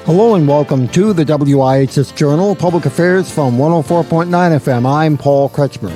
Hello and welcome to the WIHS Journal, Public Affairs from 104.9 FM. I'm Paul Kretschmer.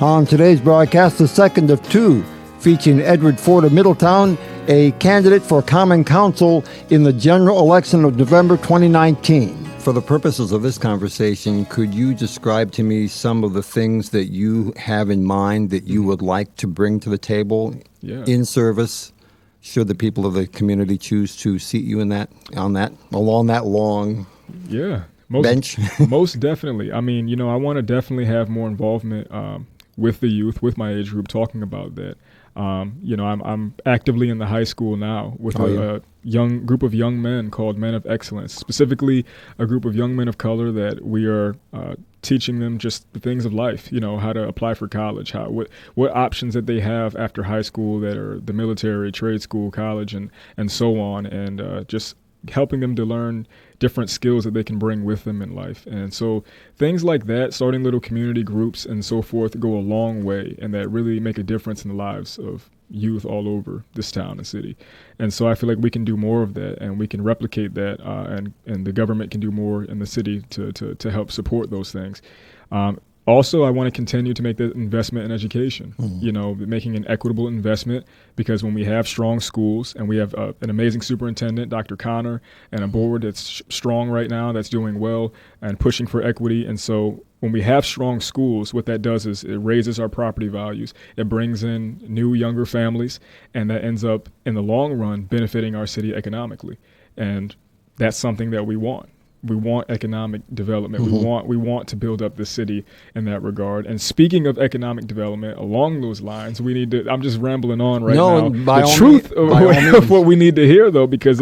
On today's broadcast, the second of two, featuring Edward Ford of Middletown, a candidate for Common Council in the general election of November 2019. For the purposes of this conversation, could you describe to me some of the things that you have in mind that you would like to bring to the table in service, should the people of the community choose to seat you in along that long bench? Most definitely. I mean, I want to definitely have more involvement with the youth, with my age group, talking about that. I'm actively in the high school now with a young group of young men called Men of Excellence, specifically a group of young men of color that we are teaching them just the things of life, how to apply for college, what options that they have after high school that are the military, trade school, college, and so on, and just helping them to learn different skills that they can bring with them in life. And so things like that, starting little community groups and so forth, go a long way, and that really make a difference in the lives of youth all over this town and city. And so I feel like we can do more of that, and we can replicate that, and the government can do more in the city to help support those things. Also, I want to continue to make the investment in education, making an equitable investment, because when we have strong schools and we have an amazing superintendent, Dr. Connor, and a board that's strong right now, that's doing well and pushing for equity. And so when we have strong schools, what that does is it raises our property values. It brings in new, younger families, and that ends up in the long run benefiting our city economically. And that's something that we want. We want economic development. We want to build up the city in that regard. And speaking of economic development, along those lines, we need to. I'm just rambling on now. The truth of what we need to hear, though, because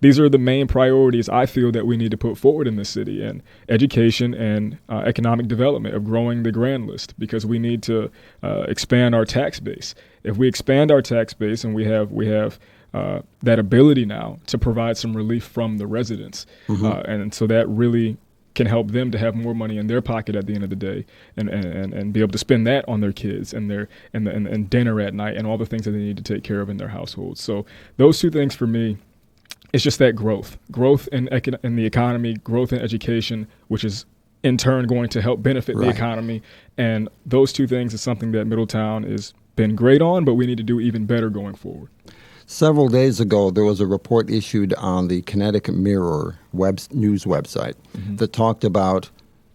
these are the main priorities I feel that we need to put forward in the city: and education and economic development, of growing the grand list, because we need to expand our tax base. If we expand our tax base, and we have that ability now to provide some relief from the residents. And so that really can help them to have more money in their pocket at the end of the day, and be able to spend that on their kids and and dinner at night and all the things that they need to take care of in their households. So those two things for me, it's just that growth in the economy, growth in education, which is in turn going to help benefit the economy. And those two things is something that Middletown has been great on, but we need to do even better going forward. Several days ago, there was a report issued on the Connecticut Mirror news website that talked about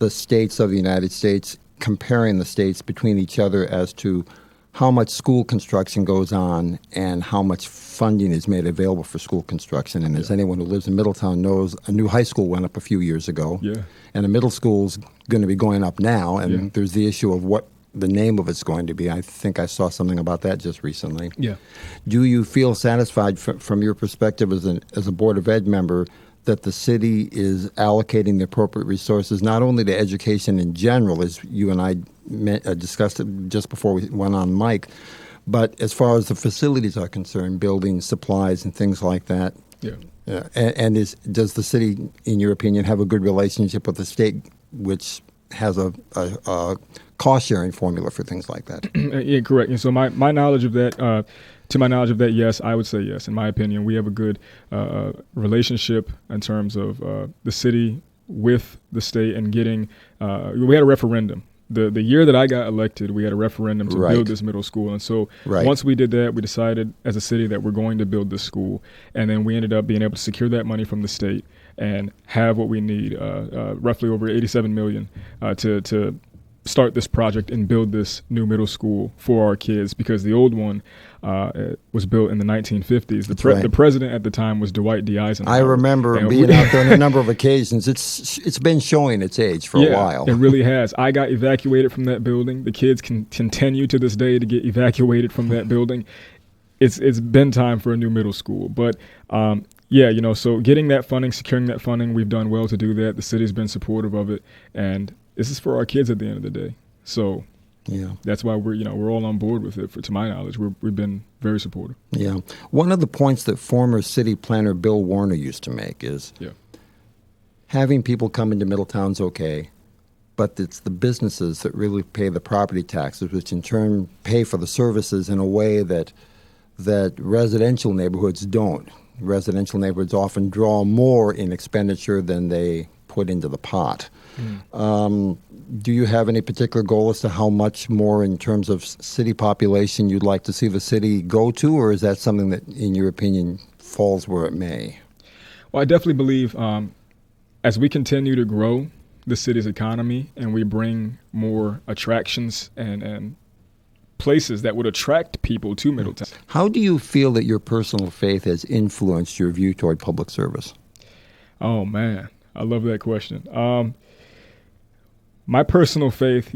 the states of the United States, comparing the states between each other as to how much school construction goes on and how much funding is made available for school construction. And as anyone who lives in Middletown knows, a new high school went up a few years ago, and a middle school's going to be going up now, and there's the issue of what the name of it's going to be. I think I saw something about that just recently. Do you feel satisfied from your perspective as a Board of Ed member that the city is allocating the appropriate resources, not only to education in general, as you and I discussed it just before we went on mic, but as far as the facilities are concerned, buildings, supplies, and things like that? Does the city, in your opinion, have a good relationship with the state, which has a cost-sharing formula for things like that? Correct. And so my knowledge of that, yes, I would say yes. In my opinion, we have a good relationship in terms of the city with the state, and getting. We had a referendum. The year that I got elected, we had a referendum to build this middle school. And so once we did that, we decided as a city that we're going to build this school. And then we ended up being able to secure that money from the state and have what we need, roughly over $87 million to start this project and build this new middle school for our kids, because the old one was built in the 1950s. The president at the time was Dwight D. Eisenhower. I remember being out there on a number of occasions. It's been showing its age for a while. It really has. I got evacuated from that building. The kids can continue to this day to get evacuated from that building. It's been time for a new middle school. But so getting that funding, securing that funding, we've done well to do that. The city's been supportive of it, and this is for our kids at the end of the day. So that's why we're all on board with it. To my knowledge, we've been very supportive. Yeah. One of the points that former city planner Bill Warner used to make is having people come into Middletown's okay, but it's the businesses that really pay the property taxes, which in turn pay for the services in a way that residential neighborhoods don't. residential neighborhoods often draw more in expenditure than they put into the pot. Do you have any particular goal as to how much more in terms of city population you'd like to see the city go to, or is that something that, in your opinion, falls where it may? Well, I definitely believe as we continue to grow the city's economy and we bring more attractions and places that would attract people to Middletown. How do you feel that your personal faith has influenced your view toward public service? Oh, man, I love that question. My personal faith,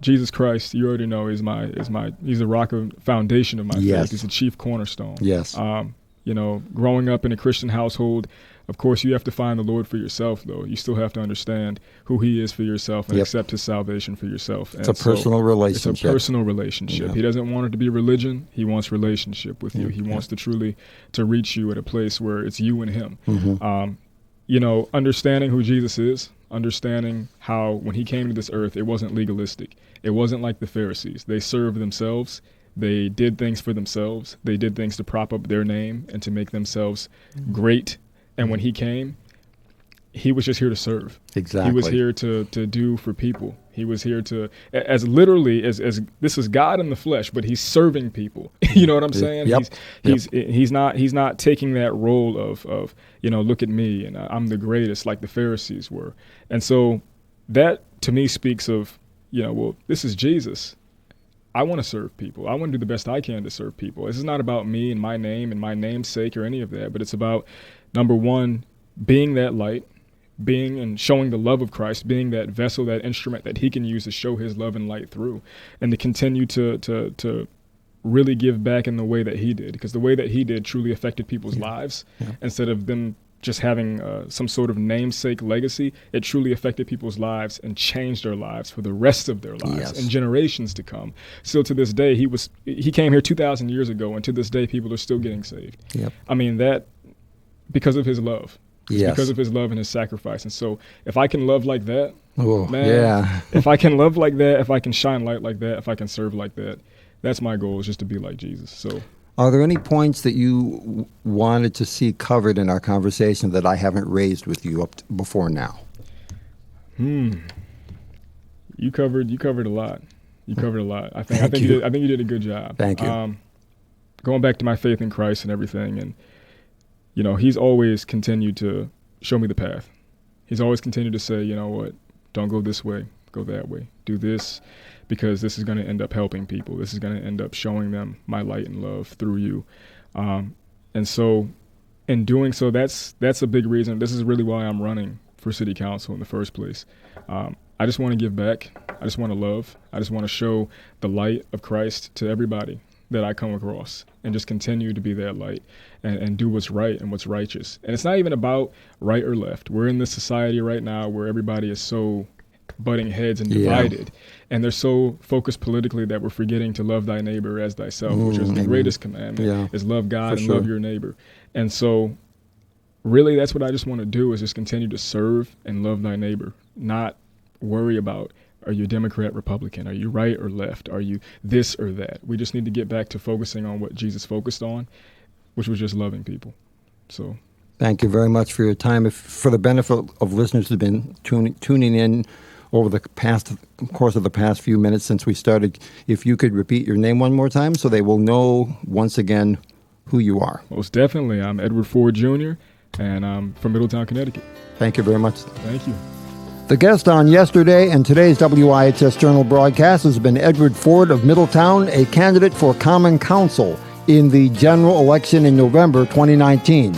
Jesus Christ, you already know, he's the rock of foundation of my faith. He's the chief cornerstone. Yes. Growing up in a Christian household, of course, you have to find the Lord for yourself, though. You still have to understand who he is for yourself and accept his salvation for yourself. It's a personal relationship. It's a personal relationship. He doesn't want it to be religion. He wants relationship with you. He wants to truly to reach you at a place where it's you and him. Understanding who Jesus is, understanding how when he came to this earth, it wasn't legalistic. It wasn't like the Pharisees. They served themselves. They did things for themselves. They did things to prop up their name and to make themselves great. And when he came, he was just here to serve. Exactly. He was here to do for people. He was here to, as literally as this is God in the flesh, but he's serving people. You know what I'm saying? Yep. He's not taking that role of look at me and I'm the greatest like the Pharisees were. And so that to me speaks of, this is Jesus. I want to serve people. I want to do the best I can to serve people. This is not about me and my name and my namesake or any of that, but it's about, number one, being that light, being and showing the love of Christ, being that vessel, that instrument that he can use to show his love and light through, and to continue to really give back in the way that he did, because the way that he did truly affected people's lives. Instead of them just having some sort of namesake legacy, it truly affected people's lives and changed their lives for the rest of their lives and generations to come. Still to this day, he came here 2,000 years ago, and to this day, people are still getting saved. I mean, that because of his love. Because of his love and his sacrifice. And so if I can love like that, if I can love like that, if I can shine light like that, if I can serve like that, that's my goal, is just to be like Jesus. So, are there any points that you wanted to see covered in our conversation that I haven't raised with you up before now? You covered a lot. You covered a lot. I think you did a good job. Thank you. Going back to my faith in Christ and everything, and he's always continued to show me the path. He's always continued to say, don't go this way, go that way, do this, because this is going to end up helping people. This is going to end up showing them my light and love through you. And so in doing so, that's a big reason. This is really why I'm running for city council in the first place. I just want to give back. I just want to love. I just want to show the light of Christ to everybody that I come across, and just continue to be that light and do what's right and what's righteous. And it's not even about right or left. We're in this society right now where everybody is so butting heads and divided, and they're so focused politically that we're forgetting to love thy neighbor as thyself, which is the greatest commandment, is love God and love your neighbor. And so really that's what I just want to do, is just continue to serve and love thy neighbor, not worry about, are you Democrat, Republican? Are you right or left? Are you this or that? We just need to get back to focusing on what Jesus focused on, which was just loving people. So, thank you very much for your time. For the benefit of listeners who've been tuning in over the course of the past few minutes since we started, if you could repeat your name one more time so they will know once again who you are. Most definitely. I'm Edward Ford Jr., and I'm from Middletown, Connecticut. Thank you very much. Thank you. The guest on yesterday and today's WIHS Journal broadcast has been Edward Ford of Middletown, a candidate for Common Council in the general election in November 2019.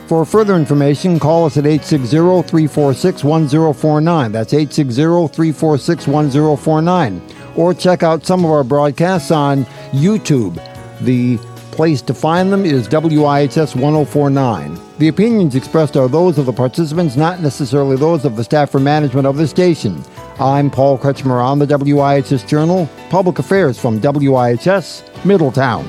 For further information, call us at 860-346-1049. That's 860-346-1049. Or check out some of our broadcasts on YouTube. The place to find them is WIHS 1049. The opinions expressed are those of the participants, not necessarily those of the staff or management of the station. I'm Paul Kretschmer on the WIHS Journal, Public Affairs from WIHS, Middletown.